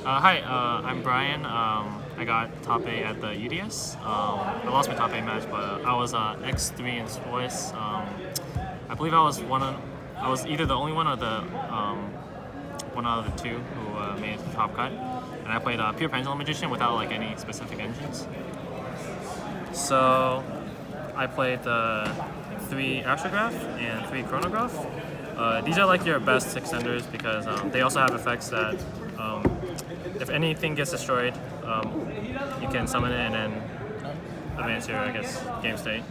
Hi, I'm Brian. I got top 8 at the UDS. I lost my top 8 match, but I was X3 in Swiss. I believe I was either the only one or the one out of the two who made the top cut. And I played pure Pendulum Magician without like any specific engines. So I played the 3 Astrograph and 3 Chronograph. These are like your best extenders because they also have effects that if anything gets destroyed, you can summon it and then advance your, game state.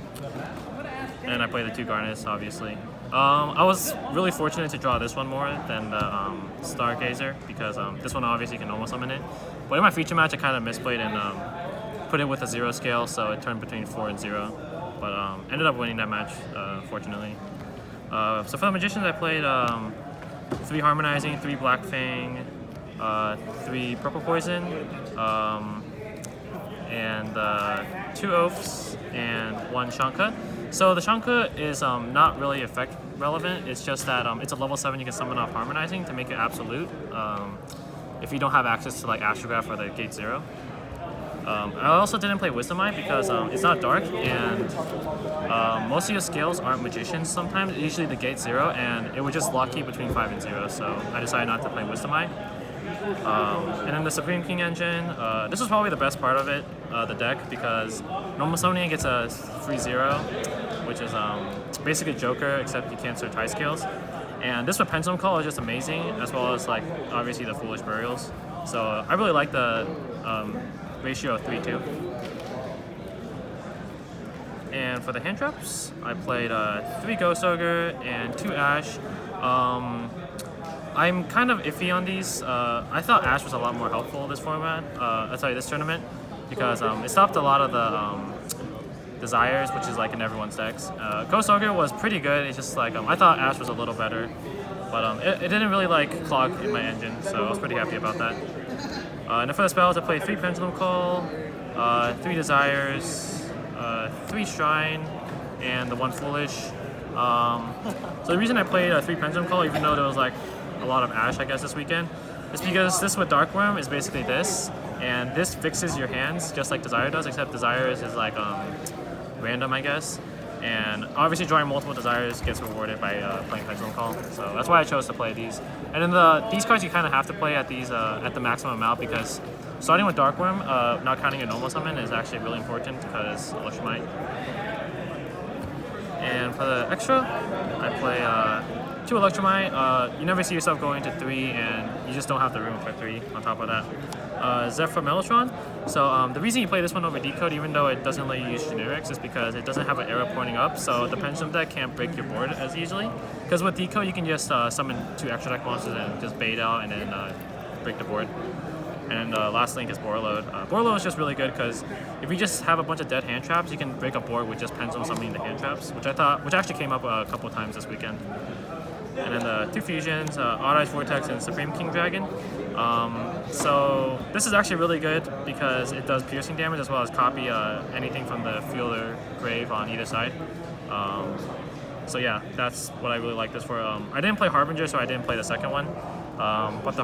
And I play the 2 Garnets, obviously. I was really fortunate to draw this one more than the Stargazer because this one obviously can normal summon it. But in my feature match, I kind of misplayed and put it with a 0 scale, so it turned between 4 and 0. But ended up winning that match, fortunately. So for the Magicians, I played 3 Harmonizing, 3 Black Fang, 3 Purple Poison, and 2 Oaths, and 1 Shanka. So the Shanka is not really effect relevant. It's just that it's a level 7 you can summon off Harmonizing to make it absolute if you don't have access to like Astrograph or the Gate 0. I also didn't play Wisdom Eye because it's not dark and most of your skills aren't magicians sometimes, usually the Gate 0, and it would just lock you between 5 and 0, so I decided not to play Wisdom Eye. And then the Supreme King engine, this was probably the best part of it, the deck, because normal summoning gets a free 0, which is basically Joker, except you can't search high scales. And this with Pendulum Call is just amazing, as well as like obviously the Foolish Burials. So I really like the ratio of 3-2. And for the hand traps, I played 3 Ghost Ogre and 2 Ash. I'm kind of iffy on these. I thought Ash was a lot more helpful this format. This tournament, because it stopped a lot of the Desires, which is like in everyone's decks. Ghost Ogre was pretty good. It's just like I thought Ash was a little better, but it didn't really like clog in my engine, so I was pretty happy about that. And then for the spells, I played 3 Pendulum Call, 3 Desires, 3 Shrine, and the 1 Foolish. So the reason I played 3 Pendulum Call, even though there was like a lot of Ash, I guess, this weekend, is because this with Dark Worm is basically this, and this fixes your hands just like Desire does, except Desires is like random, I guess. And obviously drawing multiple Desires gets rewarded by playing Pendulum Call, so that's why I chose to play these. And then these cards you kind of have to play at these at the maximum amount, because starting with Dark Worm, not counting your normal summon, is actually really important because Electromite. And for the extra, I play 2 Electromite. You never see yourself going to 3, and you just don't have the room for 3 on top of that. Zephyr Mellotron. So the reason you play this one over Decode, even though it doesn't let you use generics, is because it doesn't have an arrow pointing up, so the Pendulum deck can't break your board as easily. Because with Decode, you can just summon 2 extra deck monsters and just bait out and then break the board. And last link is Borreload. Borreload is just really good because if you just have a bunch of dead hand traps, you can break a board with just Pendulum summoning the hand traps, which actually came up a couple times this weekend. And then the 2 fusions, Odd Eyes Vortex and Supreme King Dragon. So this is actually really good because it does piercing damage as well as copy anything from the field or grave on either side. So yeah, that's what I really like this for. I didn't play Harbinger, so I didn't play the second one. But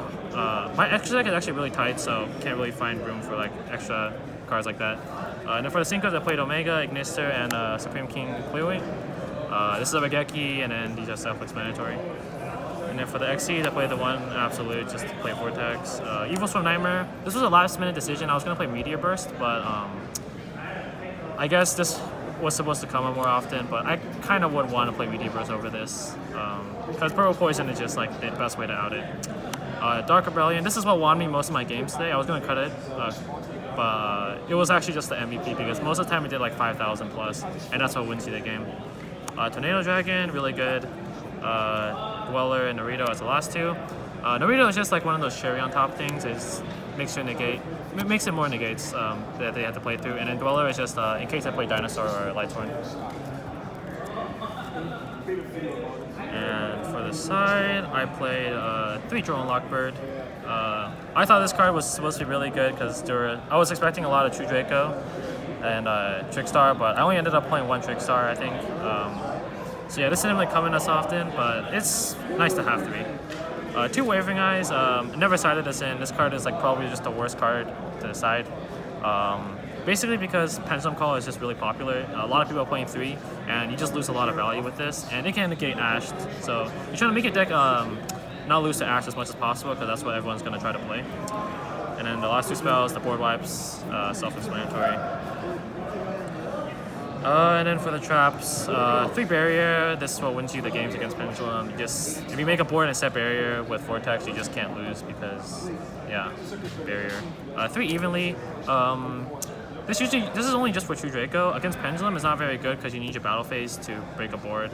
my extra deck is actually really tight, so can't really find room for like extra cards like that. And then for the Syncos, I played Omega, Ignister, and Supreme King Clearweight. This is a Regeki, and then these are self-explanatory. And then for the XCs, I played the 1 Absolute just to play Vortex. Evil Swarm Nightmare. This was a last-minute decision. I was going to play Meteor Burst, but I guess this was supposed to come up more often, but I kind of would want to play Meteor Burst over this because Purple Poison is just like the best way to out it. Dark Rebellion. This is what won me most of my games today. I was going to cut it, but it was actually just the MVP because most of the time it did like 5,000 plus, and that's what wins you the game. Tornado Dragon, really good. Dweller and Naruto as the last 2. Naruto is just like one of those cherry on top things. It makes it more negates that they have to play through. And then Dweller is just in case I play Dinosaur or Lightsworn. And for the side, I played 3 Drone Lockbird. I thought this card was supposed to be really good because I was expecting a lot of True Draco and Trickstar, but I only ended up playing 1 Trickstar, I think. So yeah, this didn't really come in as often, but it's nice to have 3. 2 Wavering Eyes. Never sided this in. This card is like probably just the worst card to decide. Basically because Pendulum Call is just really popular. A lot of people are playing 3, and you just lose a lot of value with this. And it can negate Ashed, so you're trying to make your deck not lose to Ashe as much as possible, because that's what everyone's going to try to play. And then the last 2 spells, the board wipes, self-explanatory. And then for the traps, 3 barrier. This is what wins you the games against Pendulum. If you make a board and set barrier with Vortex, you just can't lose because, yeah, barrier. 3 evenly. This is only just for True Draco. Against Pendulum, it's not very good because you need your battle phase to break a board.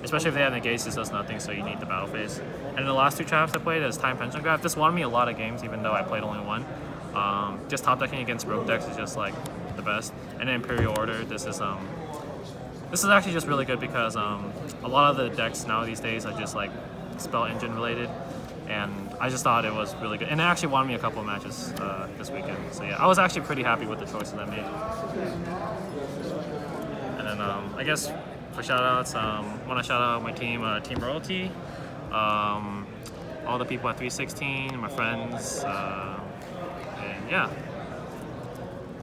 Especially if they have negates, this does nothing, so you need the battle phase. And the last 2 traps I played is Time Pendulum Graph. This won me a lot of games, even though I played only 1. Just top decking against rogue decks is just like the best. And then Imperial Order, this is actually just really good because a lot of the decks now these days are just like spell engine related, and I just thought it was really good. And it actually won me a couple of matches this weekend. So yeah, I was actually pretty happy with the choices I made. And then I guess for shoutouts, I want to shout out my team, Team Royalty, all the people at 316, my friends, and yeah.